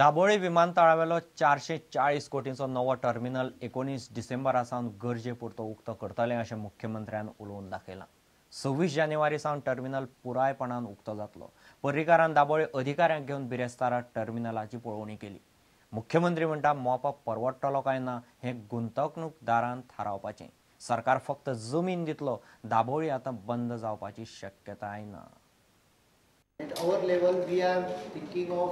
दाबोळे विमानतळावेलो 440 कोटींचो नवो टर्मिनल 19 डिसेंबरासावन गरजे पुरतो उक्तो करतले अशें मुख्यमंत्र्यान उलोवन दाखयलां। 26 जानेवारी सावन टर्मिनल पुरायपणान उक्तो जातलो। पर्रीकारान दाबोळे अधिकाऱ्यांक घेवन बिरेस्तारा टर्मिनलाची पळोवणी केली। मुख्यमंत्री म्हणटा मोपा परवडटलो काय ना हें गुंतवणूकदारान थारावपाचें। सरकार फक्त जमीन दितलो, दाबोळी आतां बंद जावपाची शक्यताय ना। At our level, we are thinking of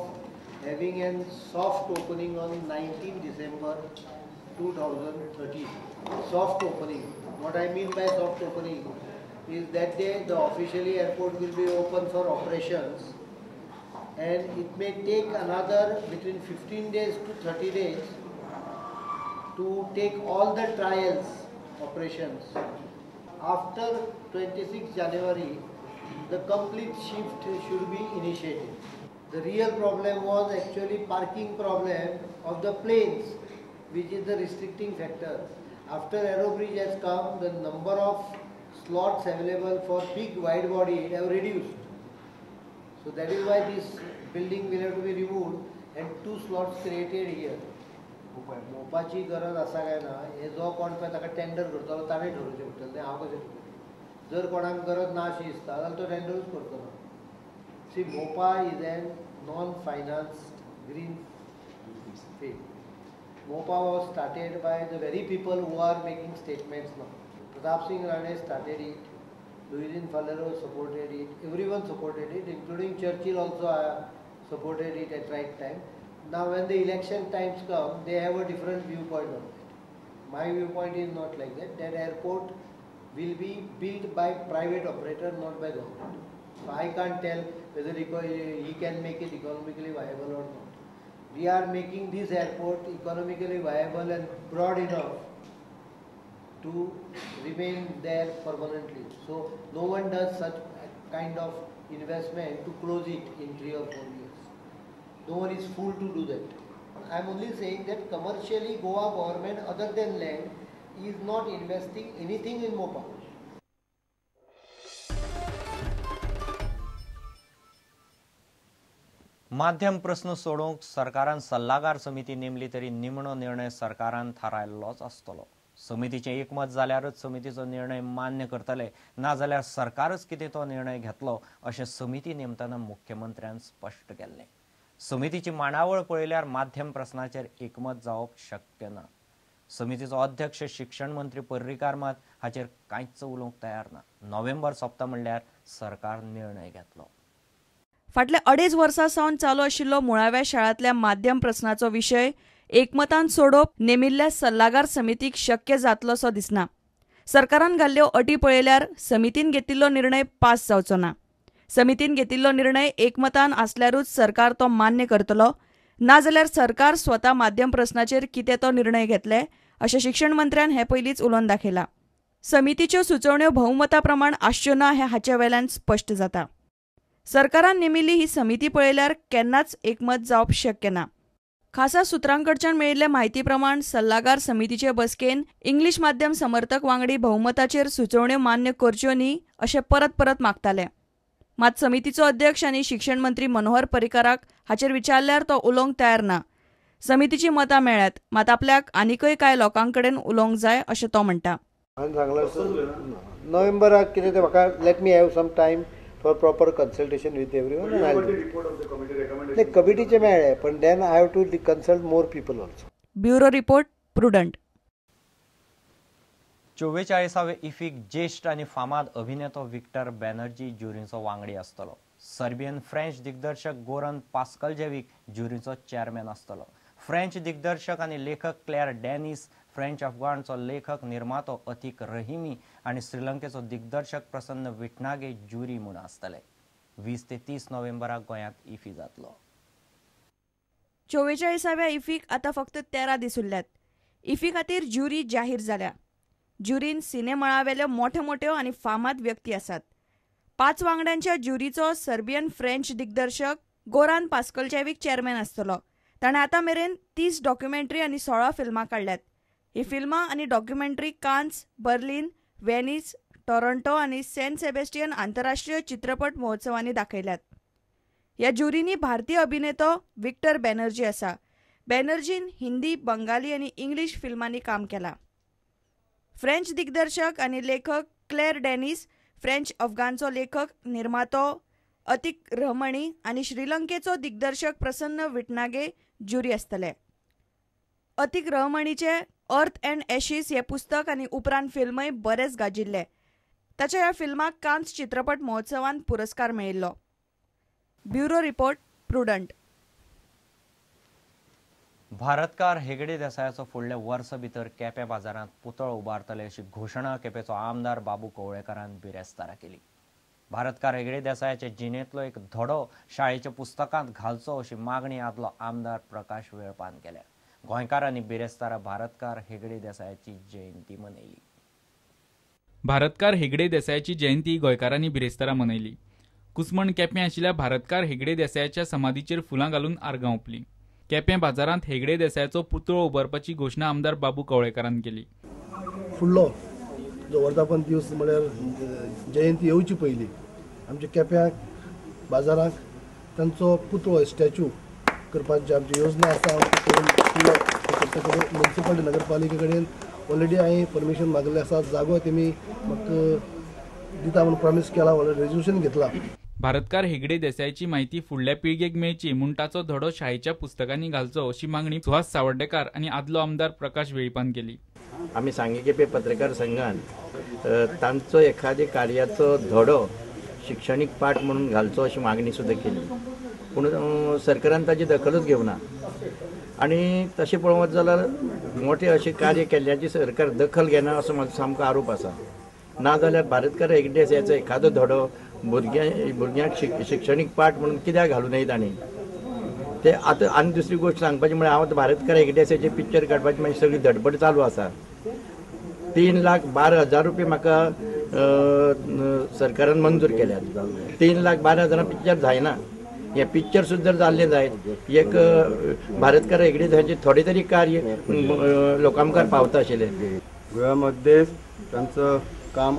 having a soft opening on 19 December 2013. Soft opening. What I mean by soft opening is that day the officially airport will be open for operations, and it may take another between 15 days to 30 days to take all the trials operations. After 26 January, the complete shift should be initiated. The real problem was actually parking problem of the planes, which is the restricting factor. After Aerobridge has come, the number of slots available for big wide body have reduced. So that is why this building will have to be removed and 2 slots created here. मोपाची गरज आसा काय ना हे जो कोण पळय ताका tender करतलो ताणें ठरोवचें पडटलें तें हांव कशें जर कोणाक गरज ना अशी दिसता जाल्यार तो टेंडरूच करतलो। See Mopa is an non financed green field. Mopa was started by the very people who are making statements now. Pratap Singh Rane started it, Luiz Falero supported it, everyone supported it, including Churchill also supported it at right time. Now when the election times come, they have a different viewpoint on it. My viewpoint is not like that. That airport will be built by private operator, not by government. So I can't tell whether he can make it economically viable or not. We are making this airport economically viable and broad enough to remain there permanently. So no one does such kind of investment to close it in 3 or 4 years. No one is fool to do that. I am only saying that commercially Goa government other than land is not investing anything in Mopa. माध्यम प्रश्न सोडवंक सरकारान सल्लागार समिती नेमली तरी निमणो निर्णय सरकारान थारायल्लोच आसतलो। समितीचें एकमत जाल्यारच समितीचो निर्णय मान्य करतले, ना जाल्यार सरकारच कितें तो निर्णय घेतलो अशें समिती नेमतना मुख्यमंत्र्यान स्पश्ट केल्लें। समितीची मांडावळ पळयल्यार माध्यम प्रश्नाचेर एकमत जावप शक्य ना। समितीचो अध्यक्ष शिक्षण मंत्री पर्रीकार मात हाचेर कांयच उलोवंक तयार ना। नोव्हेंबर सोंपता म्हणल्यार सरकार निर्णय घेतलो। फाटल्या 2.5 वर्सां सावन चालू आशिल्लो मुळाव्या शाळांतल्या माध्यम प्रस्नाचो विशय एकमतान सोडोवप नेमिल्ल्या सल्लागार समितीक शक्य जातलोसो दिसना। सरकारान घाल्ल्यो अटी पळयल्यार समितीन घेतिल्लो निर्णय पास जावचो ना। समितीन घेतिल्लो निर्णय एकमतान आसल्यारूच सरकार तो मान्य करतलो, ना जाल्यार सरकार स्वता माध्यम प्रस्नाचेर कितें तो निर्णय घेतले अशें शिक्षण मंत्र्यान हे पयलींच उलोवन दाखयलां। समितीच्यो सुचोवण्यो भोवमता प्रमाण आसच्यो ना हें हाचे वेल्यान स्पश्ट जाता। सरकारान नेमिल्ली ही समिती पळयल्यार केन्नाच एकमत जावप शक्य ना। खासा सुत्रांकडच्यान मेळिल्ले म्हायती प्रमाण सल्लागार समितीचे बसकेन इंग्लीश माध्यम समर्थक वांगडी भोवमताचेर सुचोवण्यो मान्य करच्यो न्ही अशें परत परत मागताले। मात समितीचो अध्यक्ष आनी शिक्षण मंत्री मनोहर पर्रीकाराक हाचेर विचारल्यार तो उलोवंक तयार ना। समितीची मतां मेळ्ळ्यात, मात आपल्याक आनीकय कांय लोकांकडेन उलोवंक जाय अशें तो म्हणटा। नोव्हेंबराक कितें तें म्हाका let me have some time for proper consultation with everyone. And what the report of the committee recommended? The committee मेळ्ळे, but then I have to consult more people also. Bureau report Prudent. 44वे इफीक ज्येष्ठ आनी फामाद अभिनेतो Victor Banerjee ज्युरीचो वांगडी आसतलो। Serbian French दिग्दर्शक गोरन पास्कल्जेविक ज्युरीचो चेअरमॅन आसतलो। फ्रेंच दिग्दर्शक आनी लेखक क्लेअर डॅनिस, फ्रेंच अफगाणचो लेखक निर्मातो अतिक रहिमी आनी श्रीलंकेचो दिग्दर्शक प्रसन्न विटनागे ज्युरी म्हूण आसतले। 20 ते 30 नोव्हेंबराक गोंयांत इफी जातलो। 44व्या इफीक आतां फक्त 13 दीस उरल्यात। इफी खातीर ज्युरी जाहीर जाल्या। ज्युरीन सिनेमळावेल्यो मोठ्यो आनी फामाद व्यक्ती आसात। 5 वांगड्यांच्या ज्युरीचो सर्बियन फ्रेंच दिग्दर्शक गोरान पास्कल्जेविक चेअरमॅन आसतलो। ताणें आतां मेरेन 30 डॉक्युमेंटरी आनी 16 फिल्मां काडल्यात। ही फिल्मां आनी documentary Cannes, Berlin, Venice, Toronto आनी सेंट सेबेस्टियन आंतरराष्ट्रीय चित्रपट महोत्सवांनी दाखयल्यात। ह्या ज्युरीनी भारतीय अभिनेतो विक्टर बॅनर्जी आसा. बॅनर्जीन हिंदी, बंगाली आनी इंग्लीश फिल्मांनी काम केलां. फ्रेंच दिग्दर्शक आनी लेखक क्लेर डेनिस, फ्रेंच अफगानचो लेखक निर्मातो अतिक रहमणी आनी श्रीलंकेचो दिग्दर्शक प्रसन्न विटनागे ज्युरी आसतले. अतिक रहमणीचे अर्थ अँड ॲशीज हे पुस्तक आनी उपरांत फिल्मय बरेच गाजिल्ले. ताच्या ह्या फिल्माक कान्स चित्रपट महोत्सवांत पुरस्कार मेळिल्लो. Bureau report, Prudent. भारतकार हेगडे देसायाचो फुडल्या वर्सा भितर केपें बाजारांत पुतळो उबारतले अशी घोशणा केपेंचो आमदार बाबू कवळेकारान बिरेस्तारा केली. भारतकार हेगडे देसायाचे जिणेंतलो एक धडो शाळेच्या पुस्तकांत घालचो अशी मागणी आदलो आमदार प्रकाश वेळपान केल्या. गोंयकारांनी बिरेस्तारा भारतकार हेगडे देसायाची जयंती मनयली. भारतकार हेगडे देसायाची जयंती गोंयकारांनी बिरेस्तारा मनयली. कुसमण केपें आशिल्ल्या भारतकार हेगडे देसायाच्या समाधीचेर फुलां घालून आर्गां ओंपलीं. केपें बाजारांत हेगडे देसायाचो पुतळो उबारपाची घोशणा आमदार बाबू कवळेकारान केली. फुडलो जो वर्धापन दीस म्हळ्यार जयंती येवची पयलीं आमच्या केप्याक बाजाराक तांचो पुतळो स्टॅच्यू करपाची आमची योजना आसा. म्युनिसिपालिटी नगरपालिके कडेन ऑलरेडी हांवें परमिशन मागलें आसा. जागो तेमी म्हाका दिता म्हणून प्रॉमिस केला. ऑलरेडी रेजोल्युशन घेतला. भारतकार हेगडे देसायाची म्हायती फुडल्या पिळगेक मेळची म्हूण ताचो धडो शाळेच्या पुस्तकांनी घालचो अशी मागणी सुहास सावर्डेकार आनी आदलो आमदार प्रकाश वेळीपान केली. आमी सांगे केपें पत्रकार संघान तांचो एखाद्या कार्याचो धडो शिक्षणीक पाठ म्हणून घालचो अशी मागणी सुद्दां केली. पूण सरकारान ताची दखलच घेवना. आनी तशें पळोवंक जाल्यार मोठे अशें कार्य केल्ल्याची सरकार दखल घेना असो म्हाजो सामको आरोप आसा. नाजाल्यार भारतकार हेगडे देसायाचो एखादो धडो भुरग्यांक शिक्षणीक पाठ म्हणून कित्याक घालूं नये ताणें ते. आतां आनी दुसरी गोश्ट सांगपाची म्हळ्यार हांव भारतकार हेगडे देसायाचें पिक्चर काडपाची म्हाजी सगळी धडपड चालू आसा. 3,12,000 रुपया म्हाका सरकारान मंजूर केल्यात. 3,12,000 पिक्चर जायना. हे पिक्चर सुद्दां जर जाल्लें जायत एक भारतकार हेगडे देसायाचें थोडे तरी कार्य लोकां मुखार पावता आशिल्लें. गोव्यामध्ये त्यांचं काम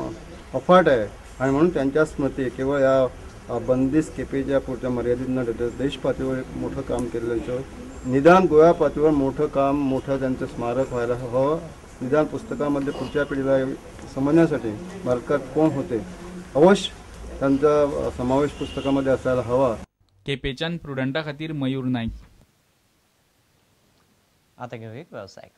अफाट आहे आणि म्हणून त्यांच्या स्मृती केवळ या बंदिस्त केपेच्या पुरत्या मर्यादित न ठेवता देश पातळीवर एक मोठं काम केलेलं. निदान गोव्या पातळीवर मोठं काम, मोठं त्यांचं स्मारक व्हायला हवं. निदान पुस्तकामध्ये पुढच्या पिढीला समजण्यासाठी भारतकार कोण होते अवश्य त्यांचा समावेश पुस्तकामध्ये असायला हवा. केपेच्यान प्रुडंटा खातीर मयूर नाईक. आता घेऊ एक व्यवसाय.